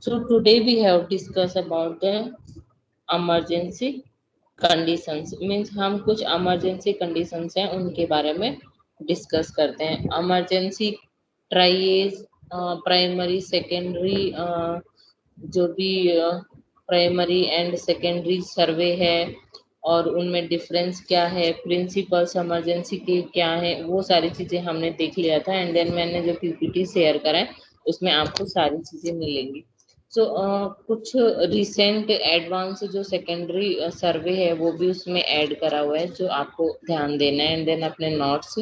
So today we have discussed about the emergency conditions, means हम कुछ emergency conditions हैं उनके बारे में डिस्कस करते हैं। emergency ट्राइएज, प्राइमरी सेकेंडरी, जो भी प्राइमरी एंड सेकेंडरी सर्वे है और उनमें डिफरेंस क्या है, प्रिंसिपल्स इमरजेंसी के क्या है, वो सारी चीजें हमने देख लिया था। एंड देन मैंने जो पीपीटी शेयर करा है उसमें आपको सारी चीजें मिलेंगी। सो कुछ रिसेंट एडवांस जो सेकेंडरी सर्वे है वो भी उसमें ऐड करा हुआ है, जो आपको ध्यान देना है एंड देन अपने नोट्स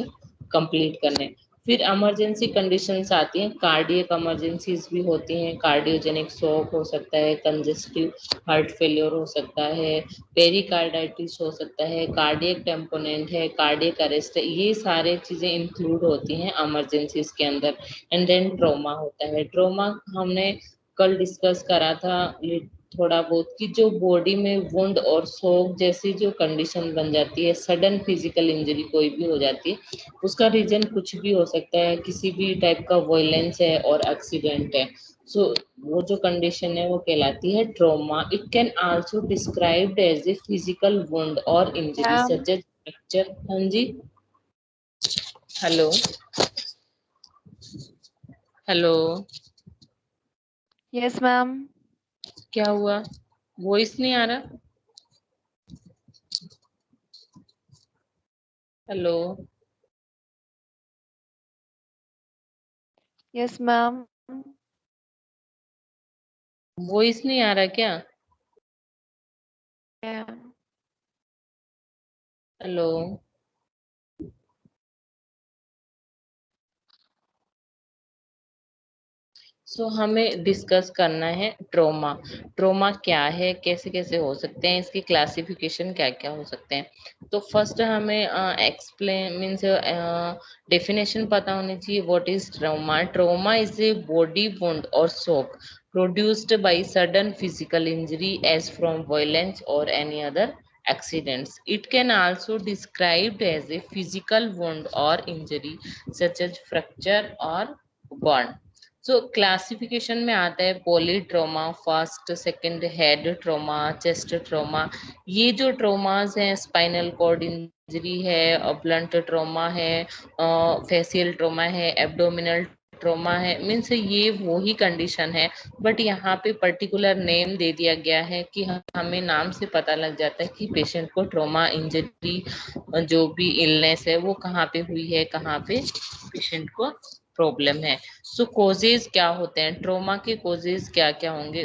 कंप्लीट करने हैं। फिर इमरजेंसी कंडीशंस आती हैं, कार्डियक इमरजेंसीज भी होती हैं, कार्डियोजेनिक शॉक हो सकता है, कंजेस्टिव हार्ट फेलियर हो सकता है, पेरिकार्डाइटिस हो सकता है, कार्डियक टेम्पोनेंट है, कार्डियक अरेस्ट है, ये सारे चीजें इंक्लूड होती हैं इमरजेंसीज के अंदर। एंड देन ट्रॉमा होता है। ट्रॉमा हमने कल डिस्कस करा था ये थोड़ा बहुत, कि जो बॉडी में वुंड और सोग जैसी जो कंडीशन बन जाती है, सडन फिजिकल इंजरी कोई भी हो जाती है, उसका रीजन कुछ भी हो सकता है, किसी भी टाइप का वायलेंस है और एक्सीडेंट है। सो वो जो कंडीशन है वो कहलाती है trauma. It can also described as a physical wound और injury ma'am, such as fracture. हाँ जी, हेलो हेलो, यस मैम। क्या हुआ, वॉइस नहीं आ रहा? Hello, yes ma'am. वॉइस नहीं आ रहा क्या? हेलो। सो हमें डिस्कस करना है ट्रोमा। ट्रोमा क्या है, कैसे कैसे हो सकते हैं, इसकी क्लासिफिकेशन क्या क्या हो सकते हैं। तो फर्स्ट हमें एक्सप्लेन मीन्स डेफिनेशन पता होनी चाहिए। What is trauma? Trauma is a body wound और shock produced by sudden physical injury as from violence or any other accidents. It can also described as a physical wound or injury such as fracture or burn. So classification में आता है poly trauma, first second head trauma, chest trauma. ये जो ट्रोमास हैं, spinal cord injury है, blunt trauma है, facial trauma है, abdominal trauma है, मीन्स ये वो ही कंडीशन है। बट यहाँ पे पर्टिकुलर नेम दे दिया गया है कि हमें नाम से पता लग जाता है कि पेशेंट को ट्रोमा इंजरी, जो भी इलनेस है वो कहाँ पे हुई है, कहाँ पे पेशेंट को प्रॉब्लम है। सो कोजेज क्या होते हैं, ट्रोमा के कोजेज क्या क्या होंगे?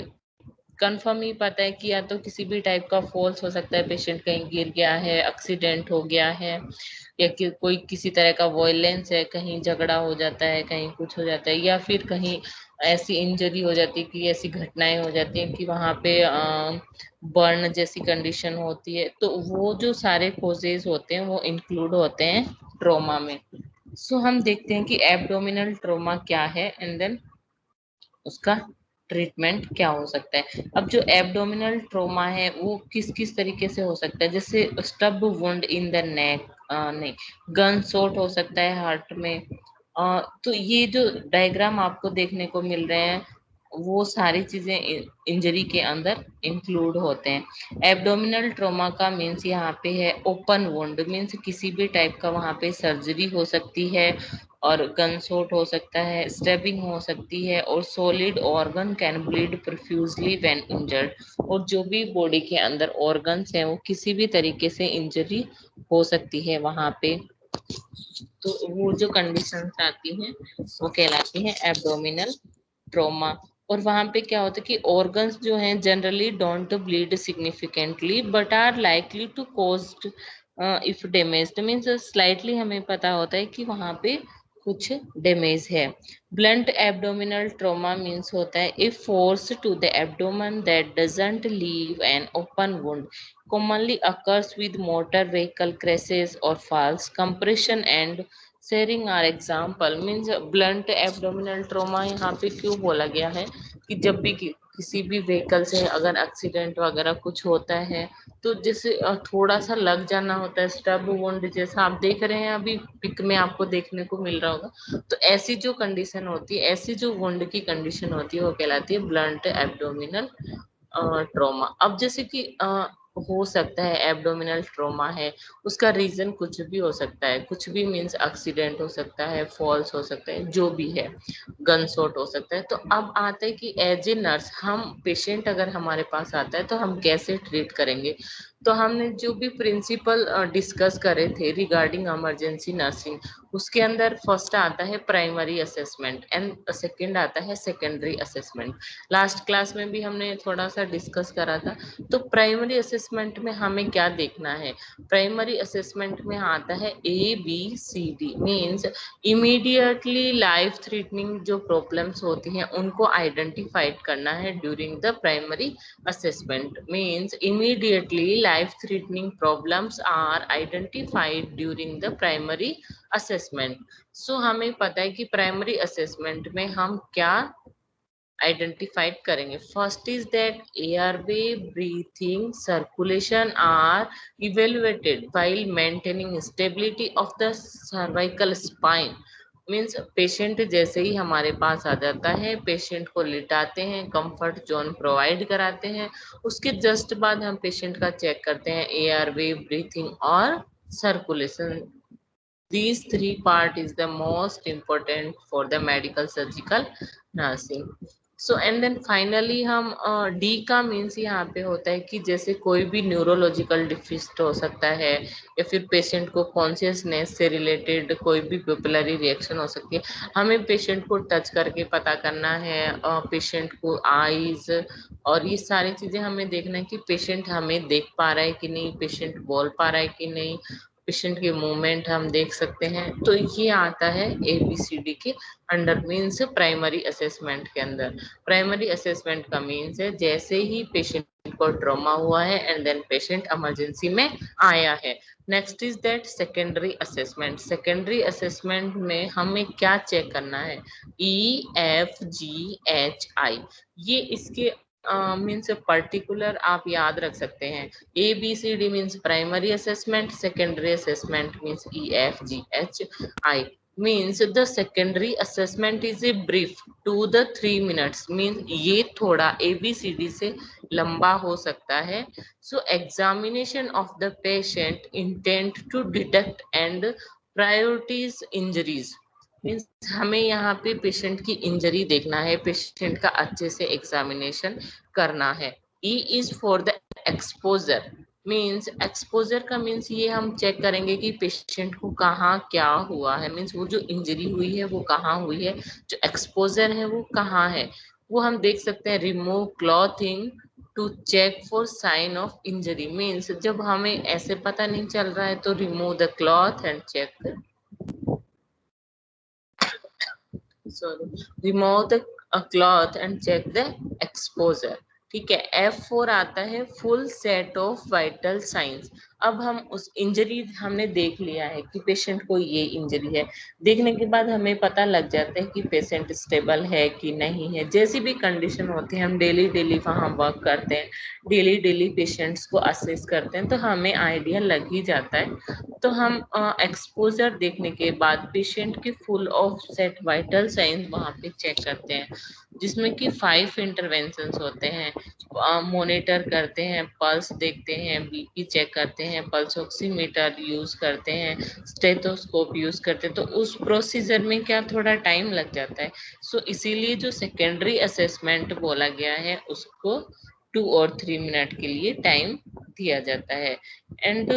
कंफर्म ही पता है कि या तो किसी भी टाइप का फॉल्स हो सकता है, पेशेंट कहीं गिर गया है, एक्सीडेंट हो गया है, या कि कोई किसी तरह का वॉयलेंस है, कहीं झगड़ा हो जाता है, कहीं कुछ हो जाता है, या फिर कहीं ऐसी इंजरी हो जाती है कि ऐसी घटनाएं हो जाती हैं कि वहां पे बर्न जैसी कंडीशन होती है। तो वो जो सारे कोजेज होते हैं वो इंक्लूड होते हैं ट्रोमा में। सो हम देखते हैं कि एब्डोमिनल ट्रोमा क्या है एंड देन उसका ट्रीटमेंट क्या हो सकता है। अब जो एब्डोमिनल ट्रोमा है वो किस किस तरीके से हो सकता है, जैसे stub wound in the neck, नहीं, गन शॉट हो सकता है हार्ट में। तो ये जो डायग्राम आपको देखने को मिल रहे हैं वो सारी चीजें इंजरी के अंदर इंक्लूड होते हैं। एब्डोमिनल ट्रोमा का मीन्स यहाँ पे है ओपन वुंड, मीन्स किसी भी टाइप का वहाँ पे सर्जरी हो सकती है, और गन शॉट हो सकता है, स्टेबिंग हो सकती है, और solid organ can bleed profusely when injured. और जो भी बॉडी के अंदर ऑर्गन्स हैं वो किसी भी तरीके से इंजरी हो सकती है वहां पे। तो वो जो कंडीशंस आती हैं वो कहलाती हैं एब्डोमिनल ट्रोमा। और वहां पे क्या होता है कि ऑर्गन्स जो हैं generally don't bleed significantly but are likely to caused if damaged, means slightly हमें पता होता है कि वहां पे कुछ डैमेज है। ब्लंट एब्डोमिनल ट्रोमा मीन्स होता है a force to the abdomen that doesn't leave an open wound, commonly occurs with motor vehicle crashes or falls. Compression and sharing our example, means blunt abdominal trauma यहाँ पे क्यों बोला गया है कि जब भी किसी भी व्हीकल से अगर एक्सीडेंट वगैरह कुछ होता है तो जैसे थोड़ा सा लग जाना होता है, स्टब वुंड जैसा आप देख रहे हैं अभी पिक में आपको देखने को मिल रहा होगा। तो ऐसी जो कंडीशन होती है, ऐसी जो वुंड की कंडीशन होती है वो कहलाती है ब्लंट एब्डोमिनल ट्रॉमा। अब जैसे कि हो सकता है एब्डोमिनल ट्रॉमा है, उसका रीजन कुछ भी हो सकता है, कुछ भी मीन्स एक्सीडेंट हो सकता है, फॉल्स हो सकता है, जो भी है, गन शॉट हो सकता है। तो अब आता है कि एज ए नर्स हम पेशेंट अगर हमारे पास आता है तो हम कैसे ट्रीट करेंगे। तो हमने जो भी प्रिंसिपल डिस्कस करे थे रिगार्डिंग इमरजेंसी नर्सिंग, उसके अंदर फर्स्ट आता है प्राइमरी असेसमेंट एंड सेकंड आता है सेकेंडरी असेसमेंट। लास्ट क्लास में भी हमने थोड़ा सा डिस्कस करा था। तो प्राइमरी असेसमेंट में हमें क्या देखना है, प्राइमरी असेसमेंट में आता है ABCD means immediately life threatening जो प्रॉब्लम्स होती हैं उनको आइडेंटिफाइड करना है during the primary assessment means immediately life threatening problems are identified during the primary assessment। so हमें पता है कि प्राइमरी असेसमेंट में हम क्या आइडेंटिफाइड करेंगे। First is that airway breathing circulation are evaluated while maintaining stability of the cervical spine। Means patient जैसे ही हमारे पास आ जाता है, पेशेंट को लिटाते हैं, कंफर्ट जोन प्रोवाइड कराते हैं, उसके जस्ट बाद हम पेशेंट का चेक करते हैं एयरवे ब्रीथिंग और circulation. These three part is the most important for the medical surgical nursing। So and then finally हम D का मीन्स यहाँ पे होता है कि जैसे कोई भी न्यूरोलॉजिकल डिफिस्ट हो सकता है या फिर पेशेंट को कॉन्शियसनेस से रिलेटेड कोई भी पिपुलरी रिएक्शन हो सकती है। हमें पेशेंट को टच करके पता करना है, पेशेंट को आईज और ये सारी चीजें हमें देखना है कि पेशेंट हमें देख पा रहा है कि नहीं, पेशेंट बोल पा रहा है कि नहीं, पेशेंट के मूवमेंट हम देख सकते हैं। तो ये आता है ABCD के अंडर मीन्स प्राइमरी असेसमेंट के अंदर। प्राइमरी असेसमेंट का मीन्स है जैसे ही पेशेंट को ट्रॉमा हुआ है एंड देन पेशेंट इमरजेंसी में आया है। Next is that secondary assessment. Secondary assessment में हमें क्या चेक करना है, EFGHI। ये इसके मीन्स पर्टिकुलर आप याद रख सकते हैं। ABCD means primary assessment, secondary assessment means EFGHI means the secondary assessment is a brief 2 to 3 minutes means ये थोड़ा ABCD से लंबा हो सकता है। So examination of the patient intent to detect and priorities injuries means हमें यहाँ पे पेशेंट की इंजरी देखना है, पेशेंट का अच्छे से एग्जामिनेशन करना है। E is for the exposure means exposure का मीन्स ये हम चेक करेंगे कि पेशेंट को कहाँ क्या हुआ है, मीन्स वो जो इंजरी हुई है वो कहाँ हुई है, जो एक्सपोजर है वो कहाँ है। वो हम देख सकते हैं remove clothing to check for sign of injury means जब हमें ऐसे पता नहीं चल रहा है तो remove the cloth and check, sorry, remove the cloth and check the exposure। ठीक है। F4 आता है full set of vital science. अब हम उस इंजरी हमने देख लिया है कि पेशेंट को ये इंजरी है, देखने के बाद हमें पता लग जाता है कि पेशेंट स्टेबल है कि नहीं है। जैसी भी कंडीशन होती है हम डेली डेली वहाँ वर्क करते हैं, डेली डेली पेशेंट्स को असेस करते हैं तो हमें आइडिया लग ही जाता है। तो हम एक्सपोजर देखने के बाद पेशेंट के full of set vital science वहाँ पे चेक करते हैं, जिसमें कि 5 इंटरवेंशंस होते हैं। मॉनिटर करते हैं, पल्स देखते हैं, BP चेक करते हैं, पल्स ऑक्सीमीटर यूज करते हैं, स्टेथोस्कोप यूज करते हैं। तो उस प्रोसीजर में क्या थोड़ा टाइम लग जाता है। सो इसीलिए जो सेकेंडरी असेसमेंट बोला गया है उसको 2 और 3 मिनट के लिए टाइम दिया जाता है। And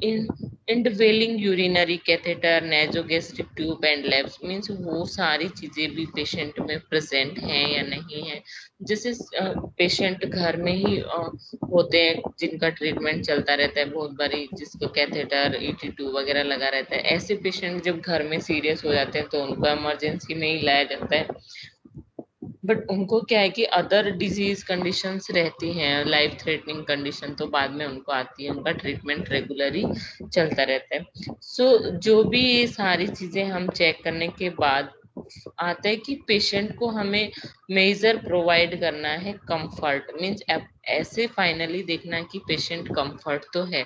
in indwelling urinary catheter, nasogastric tube and labs means वो सारी चीजें भी पेशेंट में प्रेजेंट हैं या नहीं है। जैसे पेशेंट घर में ही होते हैं जिनका ट्रीटमेंट चलता रहता है बहुत बारी, जिसको कैथेटर ET2 वगैरह लगा रहता है, ऐसे पेशेंट जब घर में सीरियस हो जाते हैं तो उनको इमरजेंसी में ही लाया जाता है। बट उनको क्या है कि अदर डिजीज कंडीशंस रहती हैं, लाइफ थ्रेटनिंग कंडीशन तो बाद में उनको आती है, उनका ट्रीटमेंट रेगुलरली चलता रहता है। सो जो भी ये सारी चीजें हम चेक करने के बाद आता है कि पेशेंट को हमें मेजर प्रोवाइड करना है, कंफर्ट मींस ऐसे फाइनली देखना है कि पेशेंट कंफर्ट तो है।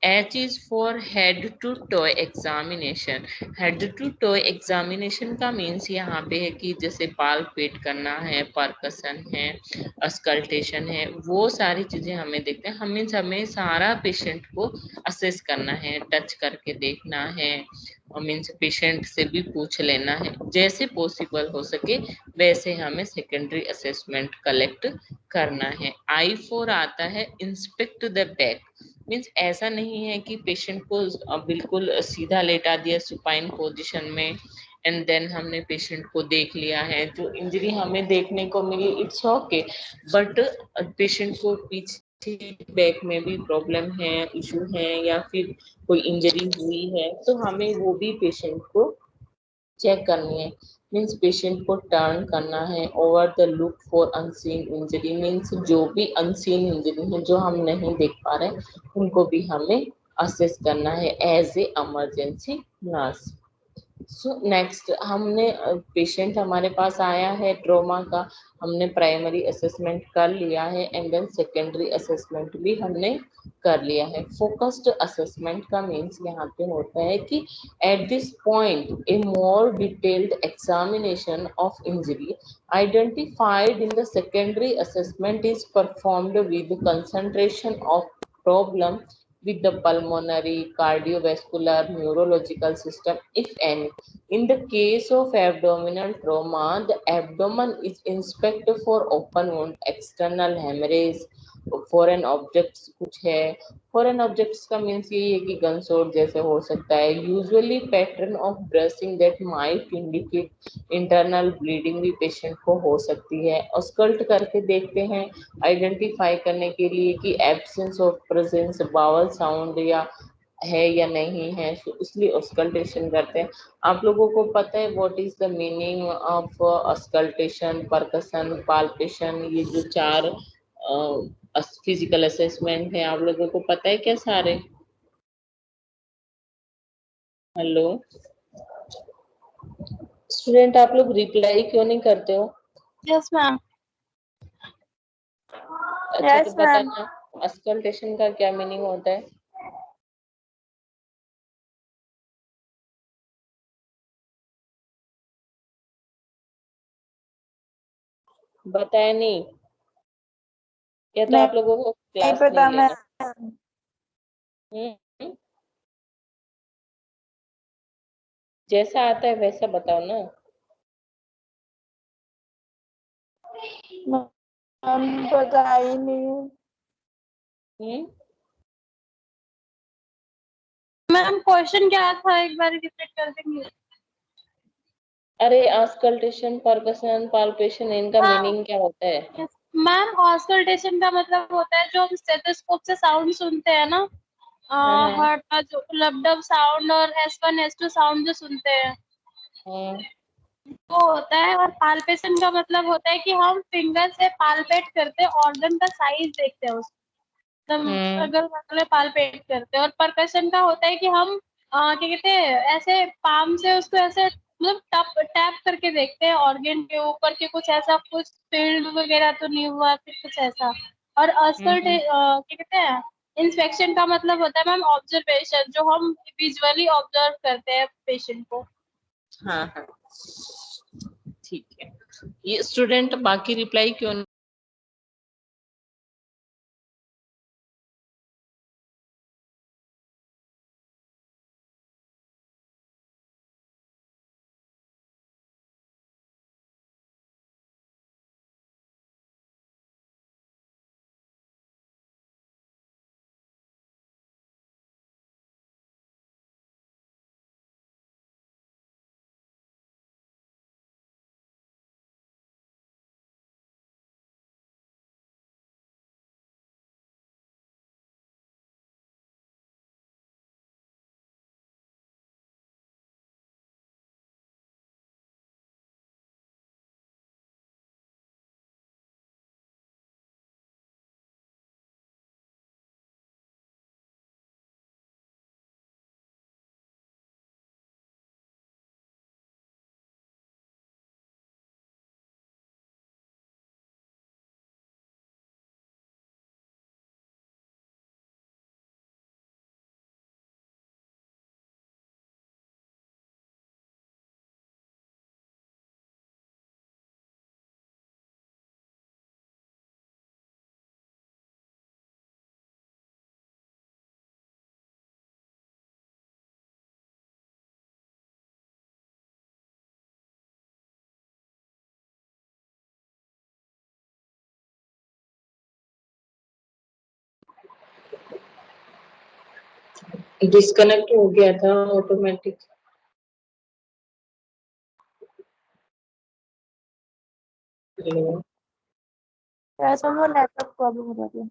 H is for head to toe examination। Head to toe examination का मीन्स यहाँ पे है कि जैसे पाल पेट करना है, परकसन है, अस्कल्टेशन है, वो सारी चीजें हमें देखते हैं। हमें सारा पेशेंट को असेस करना है, टच करके देखना है, मीन्स पेशेंट से भी पूछ लेना है, जैसे पॉसिबल हो सके वैसे हमें सेकेंडरी असेसमेंट कलेक्ट करना है। आई फोर आता है इंस्पेक्ट द बैक। मीन्स ऐसा नहीं है कि पेशेंट को बिल्कुल सीधा लेटा दिया सुपाइन पोजीशन में एंड देन हमने पेशेंट को देख लिया है, जो इंजरी हमें देखने को मिली इट्स ओके, बट पेशेंट को पीछे बैक में भी प्रॉब्लम है, इशू है, या फिर कोई इंजरी हुई है तो हमें वो भी पेशेंट को चेक करनी है। मीन्स पेशेंट को टर्न करना है over the look for unseen injury. Means जो भी अनसीन इंजरी है जो हम नहीं देख पा रहे उनको भी हमें असेस करना है as a emergency nurse. So next हमने पेशेंट हमारे पास आया है ट्रोमा का, हमने प्राइमरी असेसमेंट कर लिया है एंड देन सेकेंडरी असेसमेंट भी हमने कर लिया है। फोकस्ड असेसमेंट का मीन्स यहाँ पे होता है कि at this point A more detailed examination of injury identified in the secondary assessment is performed with concentration of problem with the pulmonary, cardiovascular, neurological system, if any. In the case of abdominal trauma, the abdomen is inspected for open wound, external hemorrhage, foreign objects कुछ है। Foreign objects का means यही है कि gun shot जैसे हो सकता है। Usually pattern of brushing that might indicate internal bleeding भी पेशेंट को हो सकती है। ऑस्कल्ट करके देखते हैं आइडेंटिफाई करने के लिए कि absence of presence bowel sound या है या नहीं है, तो इसलिए ऑस्कल्टेशन करते हैं। आप लोगों को पता है what is the meaning of auscultation, परकसन, palpation, ये जो चार फिजिकल असेसमेंट है आप लोगों को पता है क्या सारे? हेलो स्टूडेंट, आप लोग रिप्लाई क्यों नहीं करते हो? Yes ma'am. अच्छा तो बताना ऑस्कल्टेशन का क्या मीनिंग होता है? बताया नहीं या तो आप लोगों को नहीं क्लास नहीं पता लेना? मैम। हम्म, जैसा आता है वैसा बताओ ना। मैम पता ही नहीं। हम्म, मैम क्वेश्चन क्या था, एक बार रिपीट कर देंगे? अरे ऑस्कल्टेशन, परकशन, पाल्पेशन, इनका मीनिंग क्या होता है? मैम ऑस्कल्टेशन का मतलब होता है जो हम स्टेथोस्कोप से साउंड सुनते हैं ना, हाँ हाँ। हार्ट का जो लब साउंड और S1 S2 साउंड जो सुनते हैं हाँ, वो होता है। और पाल्पेशन का मतलब होता है कि हम फिंगर से पाल्पेट करते हैं, ऑर्गन का साइज देखते हैं उसका, हम्म, अगल बगल पाल्पेट करते हैं। और परकशन का होता है कि हम क्या कहते हैं, ऐसे पाम से उसको ऐसे मतलब टैप टैप करके देखते हैं ऑर्गन के ऊपर कि कुछ ऐसा कुछ फील्ड वगैरह तो नहीं हुआ, फिर कुछ ऐसा। और अस्कल्ट हम्म, क्या कहते हैं, इंस्पेक्शन का मतलब होता है मैम ऑब्जर्वेशन, जो हम विजुअली ऑब्जर्व करते हैं पेशेंट को। हाँ हाँ ठीक है। ये स्टूडेंट बाकी रिप्लाई क्यों डिस्कनेक्ट हो गया था ऑटोमेटिक। हेलो। ऐसा वो नेटवर्क प्रॉब्लम हो जाती है।